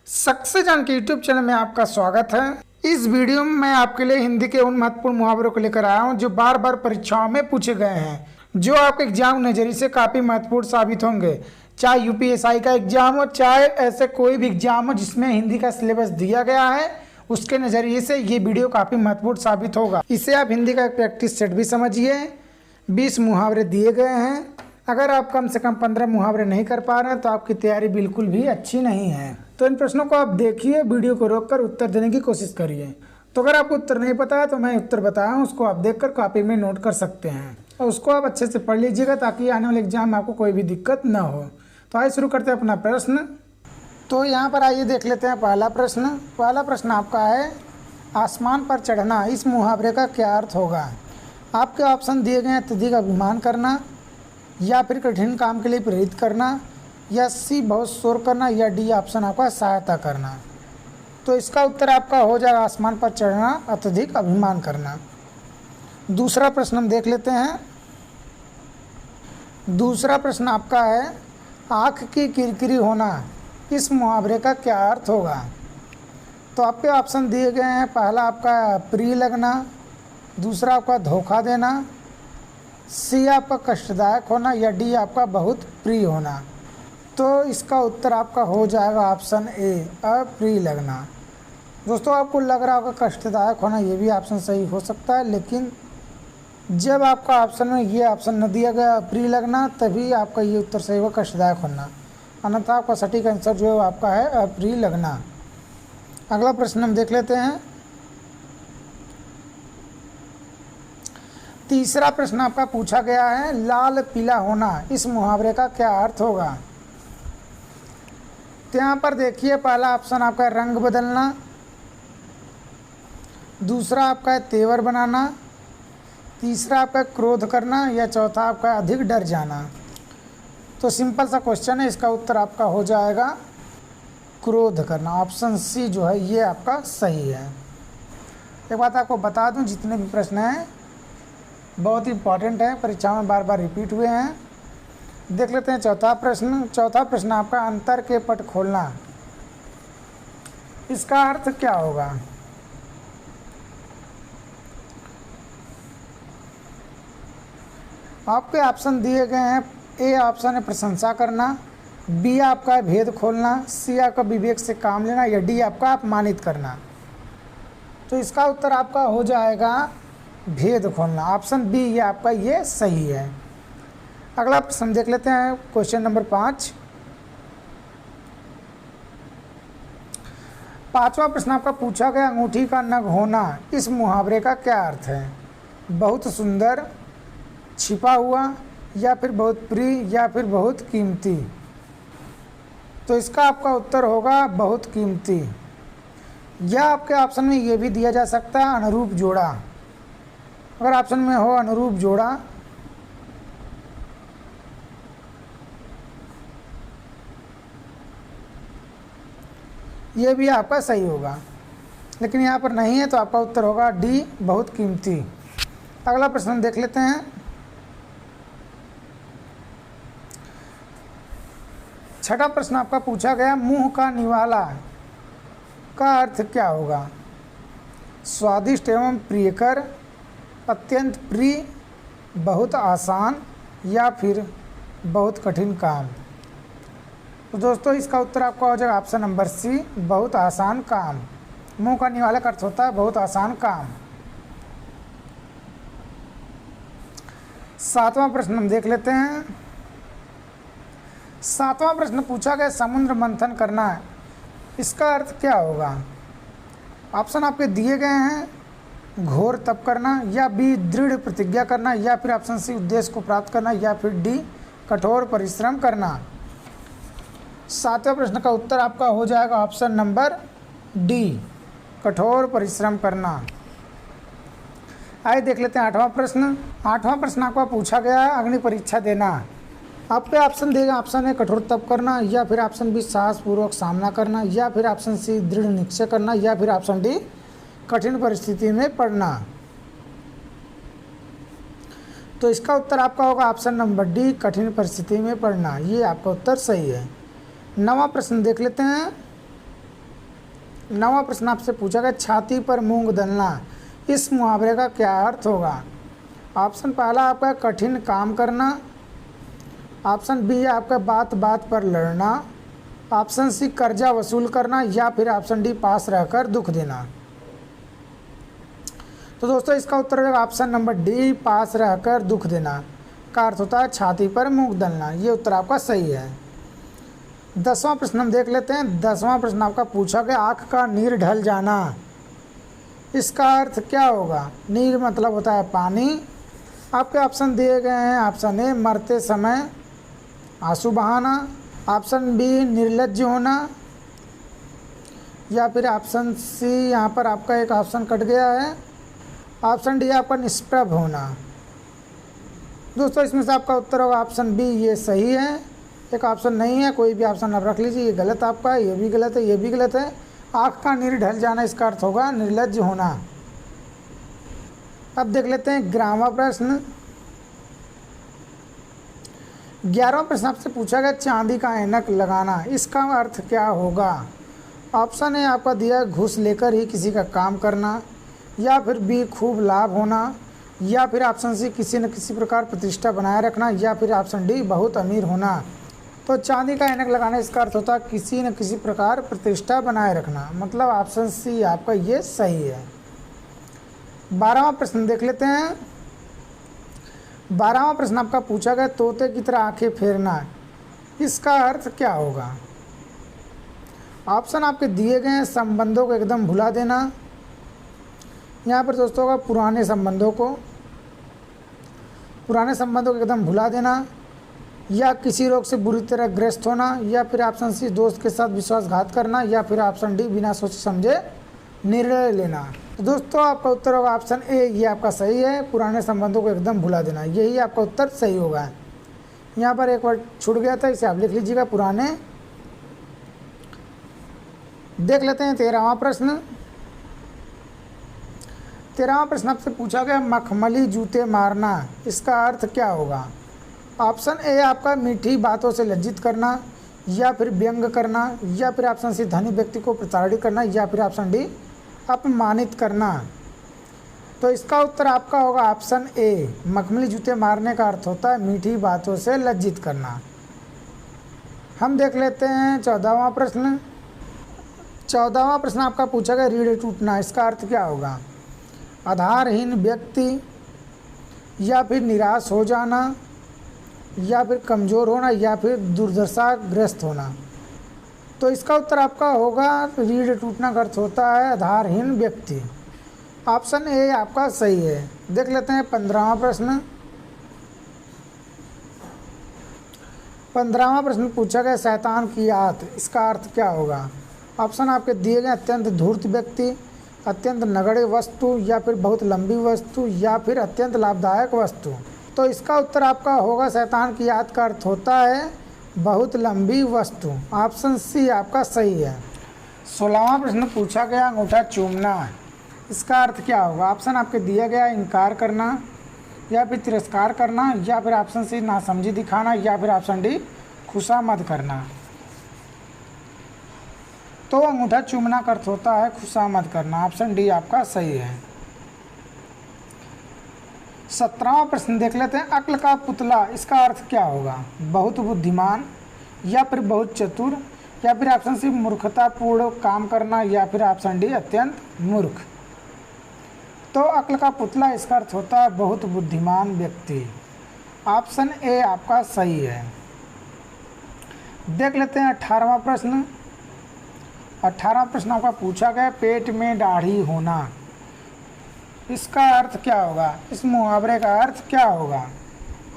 Success जान के YouTube channel में आपका स्वागत है। इस वीडियो में मैं आपके लिए हिंदी के उन महत्वपूर्ण मुहावरों को लेकर आया हूं जो बार बार परीक्षाओं में पूछे गए हैं, जो आपके एग्जाम नजरिए से काफ़ी महत्वपूर्ण साबित होंगे। चाहे यूपीएससी का एग्जाम हो, चाहे ऐसे कोई भी एग्जाम हो जिसमें हिंदी का सिलेबस दिया गया है, उसके नज़रिए से ये वीडियो काफ़ी महत्वपूर्ण साबित होगा। इसे आप हिंदी का एक प्रैक्टिस सेट भी समझिए। 20 मुहावरे दिए गए हैं। अगर आप कम से कम 15 मुहावरे नहीं कर पा रहे हैं तो आपकी तैयारी बिल्कुल भी अच्छी नहीं है। तो इन प्रश्नों को आप देखिए, वीडियो को रोककर उत्तर देने की कोशिश करिए। तो अगर आपको उत्तर नहीं पता है तो मैं उत्तर बताया हूँ, उसको आप देखकर कॉपी में नोट कर सकते हैं और उसको आप अच्छे से पढ़ लीजिएगा ताकि आने वाले एग्जाम में आपको कोई भी दिक्कत ना हो। तो आइए शुरू करते हैं अपना प्रश्न। तो यहाँ पर आइए देख लेते हैं पहला प्रश्न। पहला प्रश्न आपका है, आसमान पर चढ़ना इस मुहावरे का क्या अर्थ होगा? आपके ऑप्शन दिए गए हैं, अत्यधिक अभिमान करना, या फिर कठिन काम के लिए प्रेरित करना, या सी बहुत शोर करना, या डी ऑप्शन आपका सहायता करना। तो इसका उत्तर आपका हो जाएगा आसमान पर चढ़ना, अत्यधिक अभिमान करना। दूसरा प्रश्न हम देख लेते हैं। दूसरा प्रश्न आपका है, आँख की किरकिरी होना इस मुहावरे का क्या अर्थ होगा? तो आपके ऑप्शन दिए गए हैं, पहला आपका प्रिय लगना, दूसरा आपका धोखा देना, सी आपका कष्टदायक होना, या डी आपका बहुत प्रिय होना। तो इसका उत्तर आपका हो जाएगा ऑप्शन ए, अप्रिय लगना। दोस्तों आपको लग रहा होगा कष्टदायक होना, ये भी ऑप्शन सही हो सकता है, लेकिन जब आपका ऑप्शन में ये ऑप्शन न दिया गया अप्रिय लगना, तभी आपका ये उत्तर सही होगा कष्टदायक होना। अन्यथा आपका सटीक आंसर जो है वो आपका है अप्रिय लगना। अगला प्रश्न हम देख लेते हैं। तीसरा प्रश्न आपका पूछा गया है, लाल पीला होना इस मुहावरे का क्या अर्थ होगा? तो यहाँ पर देखिए, पहला ऑप्शन आपका रंग बदलना, दूसरा आपका है तेवर बनाना, तीसरा आपका क्रोध करना, या चौथा आपका अधिक डर जाना। तो सिंपल सा क्वेश्चन है, इसका उत्तर आपका हो जाएगा क्रोध करना। ऑप्शन सी जो है ये आपका सही है। एक बात आपको बता दूं, जितने भी प्रश्न हैं बहुत इंपॉर्टेंट है, परीक्षाओं में बार बार रिपीट हुए हैं। देख लेते हैं चौथा प्रश्न। चौथा प्रश्न आपका, अंतर के पट खोलना इसका अर्थ क्या होगा? आपके ऑप्शन दिए गए हैं, ए ऑप्शन है प्रशंसा करना, बी आपका है भेद खोलना, सी आपका विवेक से काम लेना, या डी आपका अपमानित करना। तो इसका उत्तर आपका हो जाएगा भेद खोलना। ऑप्शन बी ये आपका ये सही है। अगला प्रश्न देख लेते हैं, क्वेश्चन नंबर 5। पांचवा प्रश्न आपका पूछा गया, अंगूठी का नग होना इस मुहावरे का क्या अर्थ है? बहुत सुंदर, छिपा हुआ, या फिर बहुत प्रिय, या फिर बहुत कीमती। तो इसका आपका उत्तर होगा बहुत कीमती। या आपके ऑप्शन में ये भी दिया जा सकता है अनुरूप जोड़ा। अगर ऑप्शन में हो अनुरूप जोड़ा, ये भी आपका सही होगा, लेकिन यहाँ पर नहीं है, तो आपका उत्तर होगा डी बहुत कीमती। अगला प्रश्न देख लेते हैं। छठा प्रश्न आपका पूछा गया, मुंह का निवाला का अर्थ क्या होगा? स्वादिष्ट एवं प्रियकर, अत्यंत प्रिय, बहुत आसान, या फिर बहुत कठिन काम। तो दोस्तों इसका उत्तर आपका हो जाएगा ऑप्शन नंबर सी, बहुत आसान काम। मुंह का निवाला का अर्थ होता है बहुत आसान काम। सातवां प्रश्न हम देख लेते हैं। सातवां प्रश्न पूछा गया, समुद्र मंथन करना इसका अर्थ क्या होगा? ऑप्शन आपके दिए गए हैं, घोर तप करना, या बी दृढ़ प्रतिज्ञा करना, या फिर ऑप्शन सी उद्देश्य को प्राप्त करना, या फिर डी कठोर परिश्रम करना। सातवें प्रश्न का उत्तर आपका हो जाएगा ऑप्शन नंबर डी, कठोर परिश्रम करना। आइए देख लेते हैं आठवां प्रश्न। आठवां प्रश्न आपका पूछा गया है, अग्नि परीक्षा देना। आपके ऑप्शन देगा, ऑप्शन है कठोर तप करना, या फिर ऑप्शन बी साहसपूर्वक सामना करना, या फिर ऑप्शन सी दृढ़ निश्चय करना, या फिर ऑप्शन डी कठिन परिस्थिति में पड़ना। तो इसका उत्तर आपका होगा ऑप्शन नंबर डी, कठिन परिस्थिति में पड़ना। ये आपका उत्तर सही है। नवा प्रश्न देख लेते हैं। 9वां प्रश्न आपसे पूछा गया छाती पर मूंग दलना, इस मुहावरे का क्या अर्थ होगा? ऑप्शन पहला आपका कठिन काम करना, ऑप्शन बी आपका बात बात पर लड़ना, ऑप्शन सी कर्जा वसूल करना, या फिर ऑप्शन डी पास रहकर दुख देना। तो दोस्तों इसका उत्तर होगा ऑप्शन नंबर डी, पास रहकर दुख देना का अर्थ होता है छाती पर मूंग दलना। ये उत्तर आपका सही है। 10वां प्रश्न हम देख लेते हैं। 10वां प्रश्न आपका पूछा गया आँख का नीर ढल जाना, इसका अर्थ क्या होगा? नीर मतलब होता है पानी। आपके ऑप्शन दिए गए हैं। ऑप्शन ए मरते समय आंसू बहाना, ऑप्शन बी निर्लज्ज होना, या फिर ऑप्शन सी, यहाँ पर आपका एक ऑप्शन कट गया है, ऑप्शन डी आपका निष्प्रभ होना। दोस्तों इसमें से आपका उत्तर होगा ऑप्शन बी, ये सही है। एक ऑप्शन नहीं है, कोई भी ऑप्शन आप रख लीजिए। ये गलत आपका है, ये भी गलत है, ये भी गलत है। आँख का नीर ढल जाना इसका अर्थ होगा निर्लज्ज होना। अब देख लेते हैं 11वां प्रश्न। 11वां प्रश्न आपसे पूछा गया चांदी का ऐनक लगाना, इसका अर्थ क्या होगा? ऑप्शन ए आपका दिया घूस लेकर ही किसी का काम करना, या फिर बी खूब लाभ होना, या फिर ऑप्शन सी किसी न किसी प्रकार प्रतिष्ठा बनाए रखना, या फिर ऑप्शन डी बहुत अमीर होना। तो चांदी का ऐनक लगाना इसका अर्थ होता है किसी न किसी प्रकार प्रतिष्ठा बनाए रखना, मतलब ऑप्शन सी आपका ये सही है। 12वां प्रश्न देख लेते हैं। 12वां प्रश्न आपका पूछा गया तोते की तरह आंखें फेरना, इसका अर्थ क्या होगा? ऑप्शन आपके दिए गए हैं संबंधों को एकदम भुला देना, यहाँ पर दोस्तों का पुराने संबंधों को एकदम भुला देना, या किसी रोग से बुरी तरह ग्रस्त होना, या फिर ऑप्शन सी दोस्त के साथ विश्वासघात करना, या फिर ऑप्शन डी बिना सोचे समझे निर्णय लेना। तो दोस्तों आपका उत्तर होगा ऑप्शन ए, ये आपका सही है, पुराने संबंधों को एकदम भुला देना, यही आपका उत्तर सही होगा। यहाँ पर एक वर्ड छूट गया था, इसे आप लिख लीजिएगा पुराने। देख लेते हैं 13वां प्रश्न। 13वां प्रश्न आपसे पूछा गया मखमली जूते मारना, इसका अर्थ क्या होगा? ऑप्शन ए आपका मीठी बातों से लज्जित करना, या फिर व्यंग करना, या फिर ऑप्शन सी धनी व्यक्ति को प्रताड़ित करना, या फिर ऑप्शन डी अपमानित करना। तो इसका उत्तर आपका होगा ऑप्शन ए, मखमली जूते मारने का अर्थ होता है मीठी बातों से लज्जित करना। हम देख लेते हैं 14वां प्रश्न। 14वां प्रश्न आपका पूछा गया रीढ़ टूटना, इसका अर्थ क्या होगा? आधारहीन व्यक्ति, या फिर निराश हो जाना, या फिर कमज़ोर होना, या फिर दुर्दशाग्रस्त होना। तो इसका उत्तर आपका होगा रीढ़ टूटना का अर्थ होता है आधारहीन व्यक्ति। ऑप्शन ए आपका सही है। देख लेते हैं 15वां प्रश्न। 15वां प्रश्न पूछा गया शैतान की आत, इसका अर्थ क्या होगा? ऑप्शन आपके दिए गए अत्यंत धूर्त व्यक्ति, अत्यंत नगण्य वस्तु, या फिर बहुत लंबी वस्तु, या फिर अत्यंत लाभदायक वस्तु। तो इसका उत्तर आपका होगा शैतान की याद का अर्थ होता है बहुत लंबी वस्तु। ऑप्शन सी आपका सही है। 16वां प्रश्न पूछा गया अंगूठा चूमना, इसका अर्थ क्या होगा? ऑप्शन आपके दिया गया इनकार करना, या फिर तिरस्कार करना, या फिर ऑप्शन सी नासमझी दिखाना, या फिर ऑप्शन डी खुशामद करना। तो अंगूठा चूमना का अर्थ होता है खुशामद करना। ऑप्शन डी आपका सही है। 17वां प्रश्न देख लेते हैं अक्ल का पुतला, इसका अर्थ क्या होगा? बहुत बुद्धिमान, या फिर बहुत चतुर, या फिर ऑप्शन सी मूर्खतापूर्ण काम करना, या फिर ऑप्शन डी अत्यंत मूर्ख। तो अक्ल का पुतला इसका अर्थ होता है बहुत बुद्धिमान व्यक्ति। ऑप्शन ए आपका सही है। देख लेते हैं 18वां प्रश्न। 18वां प्रश्न आपका पूछा गया पेट में दाढ़ी होना, इसका अर्थ क्या होगा? इस मुहावरे का अर्थ क्या होगा?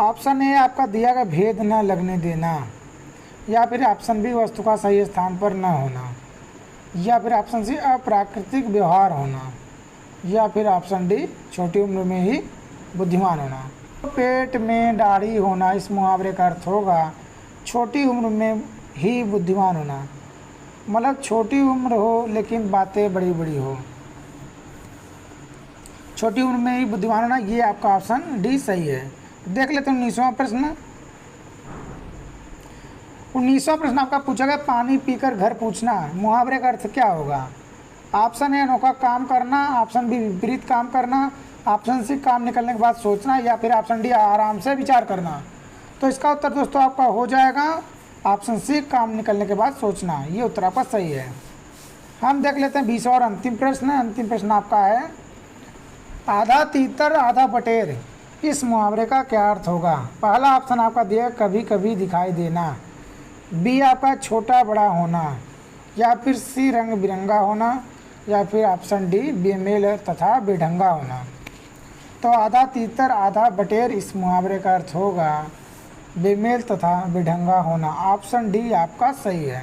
ऑप्शन ए आपका दिया गया भेद न लगने देना, या फिर ऑप्शन बी वस्तु का सही स्थान पर न होना, या फिर ऑप्शन सी अप्राकृतिक व्यवहार होना, या फिर ऑप्शन डी छोटी उम्र में ही बुद्धिमान होना। पेट में दाढ़ी होना इस मुहावरे का अर्थ होगा छोटी उम्र में ही बुद्धिमान होना, मतलब छोटी उम्र हो लेकिन बातें बड़ी बड़ी हो, छोटी उम्र में ही बुद्धिमान होना, ये आपका ऑप्शन डी सही है। देख लेते हैं 19वां प्रश्न। 19वां प्रश्न आपका पूछा गया पानी पीकर घर पूछना, मुहावरे का अर्थ क्या होगा? ऑप्शन ए अनोखा काम करना, ऑप्शन बी विपरीत काम करना, ऑप्शन सी काम निकलने के बाद सोचना, या फिर ऑप्शन डी आराम से विचार करना। तो इसका उत्तर दोस्तों आपका हो जाएगा ऑप्शन सी काम निकलने के बाद सोचना। ये उत्तर आपका सही है। हम देख लेते हैं 20वां और अंतिम प्रश्न। अंतिम प्रश्न आपका है आधा तीतर आधा बटेर, इस मुहावरे का क्या अर्थ होगा। पहला ऑप्शन आपका दिया कभी कभी दिखाई देना, बी आपका छोटा बड़ा होना, या फिर सी रंग बिरंगा होना, या फिर ऑप्शन डी बेमेल तथा बेढंगा होना। तो आधा तीतर आधा बटेर इस मुहावरे का अर्थ होगा बेमेल तथा बेढंगा होना। ऑप्शन डी आपका सही है।